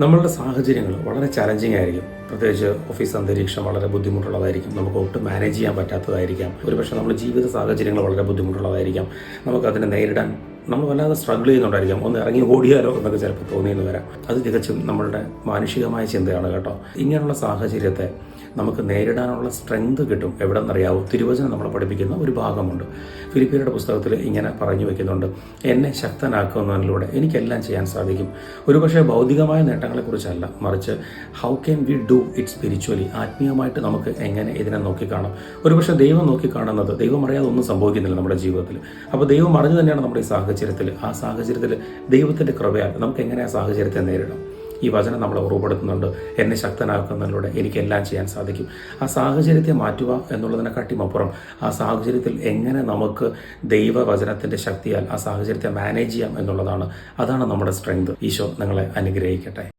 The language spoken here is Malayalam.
നമ്മളുടെ സാഹചര്യങ്ങൾ വളരെ ചലഞ്ചിങ് ആയിരിക്കും. പ്രത്യേകിച്ച് ഓഫീസ് അന്തരീക്ഷം വളരെ ബുദ്ധിമുട്ടുള്ളതായിരിക്കും. നമുക്ക് ഒട്ടും മാനേജ് ചെയ്യാൻ പറ്റാത്തതായിരിക്കാം. ഒരുപക്ഷെ നമ്മുടെ ജീവിത സാഹചര്യങ്ങൾ വളരെ ബുദ്ധിമുട്ടുള്ളതായിരിക്കാം. നമുക്കതിനെ നേരിടാൻ നമ്മൾ വല്ലാതെ സ്ട്രഗിൾ ചെയ്യുന്നുണ്ടായിരിക്കാം. ഒന്ന് ഇറങ്ങി ഓടിയാലോ എന്നൊക്കെ ചിലപ്പോൾ തോന്നിയെന്ന് വരാം. അത് തികച്ചും നമ്മളുടെ മാനുഷികമായ ചിന്തയാണ് കേട്ടോ. ഇങ്ങനെയുള്ള സാഹചര്യത്തെ നമുക്ക് നേരിടാനുള്ള സ്ട്രെങ്ത് കിട്ടും. എവിടെ നിന്നറിയാവോ? തിരുവചനം നമ്മളെ പഠിപ്പിക്കുന്ന ഒരു ഭാഗമുണ്ട്. ഫിലിപ്പിയരുടെ പുസ്തകത്തിൽ ഇങ്ങനെ പറഞ്ഞു വയ്ക്കുന്നുണ്ട്, എന്നെ ശക്തനാക്കുന്നതിലൂടെ എനിക്കെല്ലാം ചെയ്യാൻ സാധിക്കും. ഒരുപക്ഷെ ഭൗതികമായ നേട്ടങ്ങളെക്കുറിച്ചല്ല, മറിച്ച് how can we do it spiritually, ആത്മീയമായിട്ട് നമുക്ക് എങ്ങനെ ഇതിനെ നോക്കിക്കാണാം. ഒരുപക്ഷെ ദൈവം നോക്കിക്കാണുന്നത് ദൈവം അറിയാതെ ഒന്നും സംഭവിക്കുന്നില്ല നമ്മുടെ ജീവിതത്തിൽ. അപ്പോൾ ദൈവം അറിഞ്ഞു തന്നെയാണ് നമ്മുടെ ഈ ആ സാഹചര്യത്തിൽ ദൈവത്തിൻ്റെ കൃപയാൽ നമുക്ക് എങ്ങനെ ആ സാഹചര്യത്തെ നേരിടാം. ഈ വചനം നമ്മളെ ഉറപ്പെടുത്തുന്നുണ്ട്, എന്നെ ശക്തനാക്കുന്നതിലൂടെ എനിക്കെല്ലാം ചെയ്യാൻ സാധിക്കും. ആ സാഹചര്യത്തെ മാറ്റുക എന്നുള്ളതിനെക്കാട്ടിയുമപ്പുറം ആ സാഹചര്യത്തിൽ എങ്ങനെ നമുക്ക് ദൈവവചനത്തിൻ്റെ ശക്തിയാൽ ആ സാഹചര്യത്തെ മാനേജ് ചെയ്യാം എന്നുള്ളതാണ്. അതാണ് നമ്മുടെ സ്ട്രെങ്ത്. ഈശോ നിങ്ങളെ അനുഗ്രഹിക്കട്ടെ.